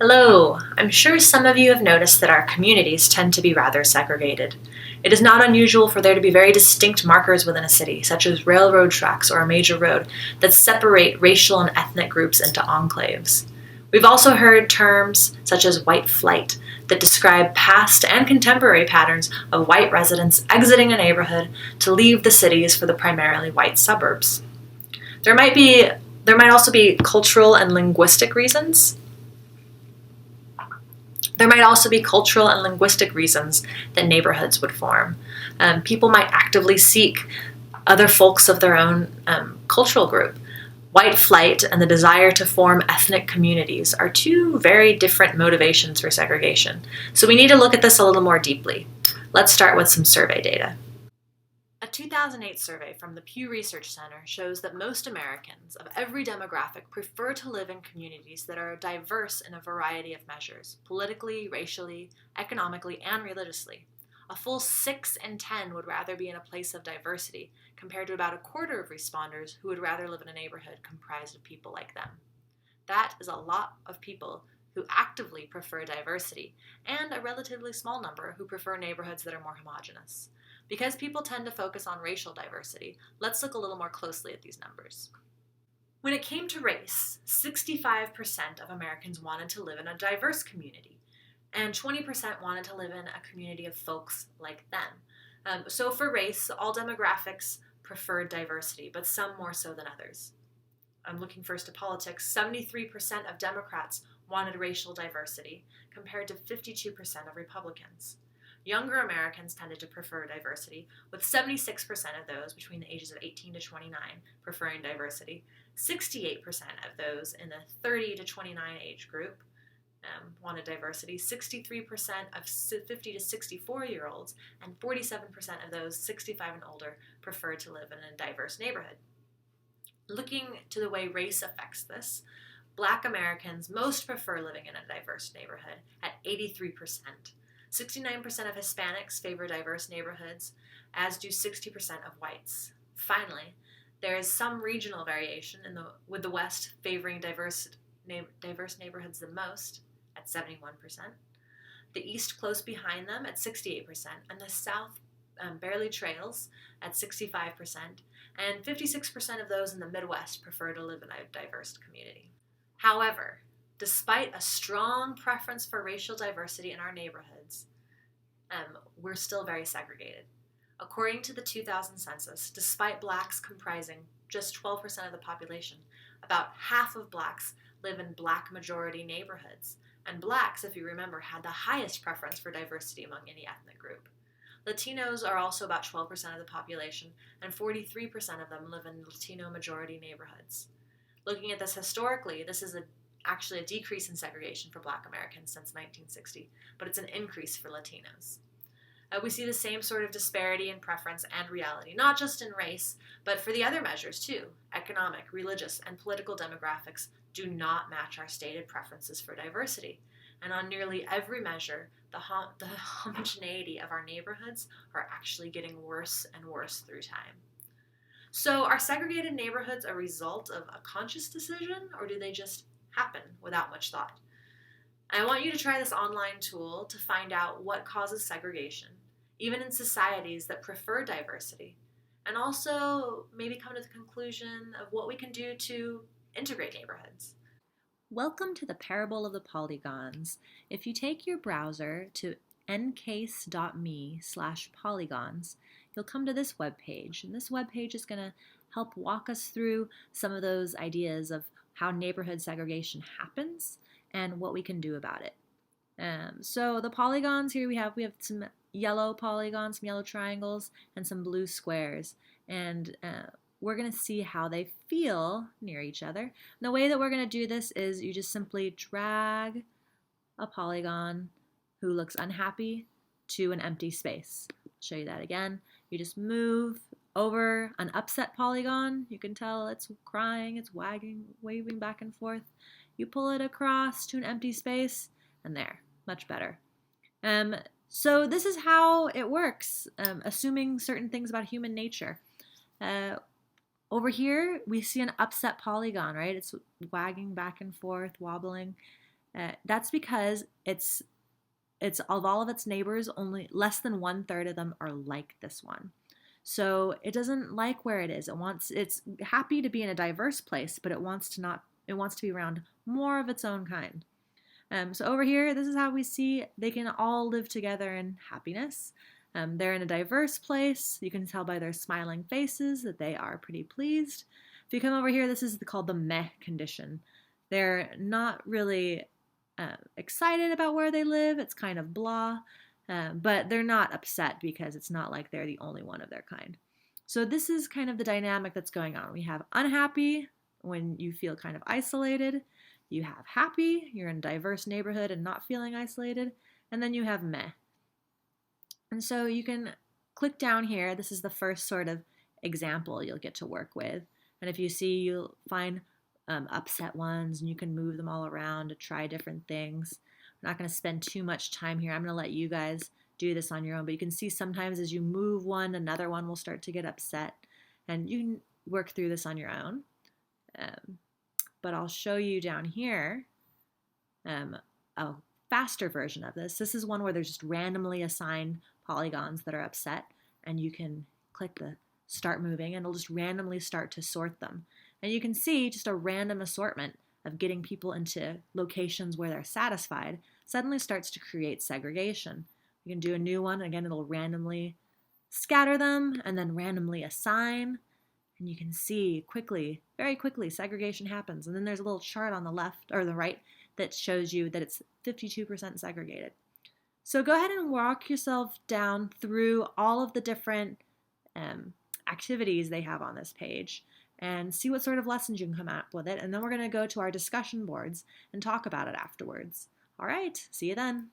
Hello! I'm sure some of you have noticed that our communities tend to be rather segregated. It is not unusual for there to be very distinct markers within a city, such as railroad tracks or a major road, that separate racial and ethnic groups into enclaves. We've also heard terms such as white flight that describe past and contemporary patterns of white residents exiting a neighborhood to leave the cities for the primarily white suburbs. There might be there might also be cultural and linguistic reasons. There might also be cultural and linguistic reasons that neighborhoods would form. People might actively seek other folks of their own cultural group. White flight and the desire to form ethnic communities are two very different motivations for segregation. So we need to look at this a little more deeply. Let's start with some survey data. A 2008 survey from the Pew Research Center shows that most Americans of every demographic prefer to live in communities that are diverse in a variety of measures, politically, racially, economically, and religiously. A full 6 in 10 would rather be in a place of diversity, compared to about a quarter of responders who would rather live in a neighborhood comprised of people like them. That is a lot of people who actively prefer diversity, and a relatively small number who prefer neighborhoods that are more homogenous. Because people tend to focus on racial diversity, let's look a little more closely at these numbers. When it came to race, 65% of Americans wanted to live in a diverse community, and 20% wanted to live in a community of folks like them. So for race, all demographics preferred diversity, but some more so than others. I'm looking first at politics. 73% of Democrats wanted racial diversity, compared to 52% of Republicans. Younger Americans tended to prefer diversity, with 76% of those between the ages of 18 to 29 preferring diversity, 68% of those in the 30 to 29 age group wanted diversity, 63% of 50 to 64-year-olds, and 47% of those 65 and older preferred to live in a diverse neighborhood. Looking to the way race affects this, Black Americans most prefer living in a diverse neighborhood at 83%. 69% of Hispanics favor diverse neighborhoods, as do 60% of whites. Finally, there is some regional variation with the West favoring diverse neighborhoods the most, at 71%, the East close behind them at 68%, and the South barely trails at 65%, and 56% of those in the Midwest prefer to live in a diverse community. However, despite a strong preference for racial diversity in our neighborhoods, we're still very segregated. According to the 2000 census, despite Blacks comprising just 12% of the population, about half of Blacks live in Black majority neighborhoods, and Blacks, if you remember, had the highest preference for diversity among any ethnic group. Latinos are also about 12% of the population, and 43% of them live in Latino majority neighborhoods. Looking at this historically, this is actually a decrease in segregation for Black Americans since 1960, but it's an increase for Latinos. We see the same sort of disparity in preference and reality, not just in race, but for the other measures too. Economic, religious, and political demographics do not match our stated preferences for diversity. And on nearly every measure, the homogeneity of our neighborhoods are actually getting worse and worse through time. So are segregated neighborhoods a result of a conscious decision, or do they just happen without much thought? I want you to try this online tool to find out what causes segregation, even in societies that prefer diversity, and also maybe come to the conclusion of what we can do to integrate neighborhoods. Welcome to the Parable of the Polygons. If you take your browser to ncase.me/polygons, you'll come to this webpage. And this webpage is going to help walk us through some of those ideas of how neighborhood segregation happens and what we can do about it. So the polygons here we have some yellow polygons, some yellow triangles, and some blue squares. And we're going to see how they feel near each other. And the way that we're going to do this is you just simply drag a polygon who looks unhappy to an empty space. I'll show you that again. You just move over an upset polygon. You can tell it's crying, it's wagging, waving back and forth. You pull it across to an empty space, and there, much better. So this is how it works, assuming certain things about human nature. Over here, we see an upset polygon, right? It's wagging back and forth, wobbling. That's because it's of all of its neighbors, only less than 1/3 of them are like this one. So it doesn't like where it is. It's happy to be in a diverse place, but it wants to be around more of its own kind. So over here, this is how we see they can all live together in happiness. They're in a diverse place. You can tell by their smiling faces that they are pretty pleased. If you come over here, this is called the meh condition. They're not really excited about where they live. It's kind of blah, but they're not upset because it's not like they're the only one of their kind. So this is kind of the dynamic that's going on. We have unhappy when you feel kind of isolated. You have happy, you're in a diverse neighborhood and not feeling isolated. And then you have meh. And so you can click down here. This is the first sort of example you'll get to work with. And if you see, you'll find upset ones, and you can move them all around to try different things. I'm not going to spend too much time here. I'm going to let you guys do this on your own. But you can see sometimes as you move one, another one will start to get upset. And you can work through this on your own. But I'll show you down here a faster version of this. This is one where there's just randomly assigned polygons that are upset. And you can click the start moving, and it'll just randomly start to sort them. And you can see just a random assortment of getting people into locations where they're satisfied suddenly starts to create segregation. You can do a new one. Again, it'll randomly scatter them and then randomly assign. And you can see quickly, very quickly, segregation happens. And then there's a little chart on the left or the right that shows you that it's 52% segregated. So go ahead and walk yourself down through all of the different activities they have on this page and see what sort of lessons you can come up with it. And then we're going to go to our discussion boards and talk about it afterwards. All right, see you then.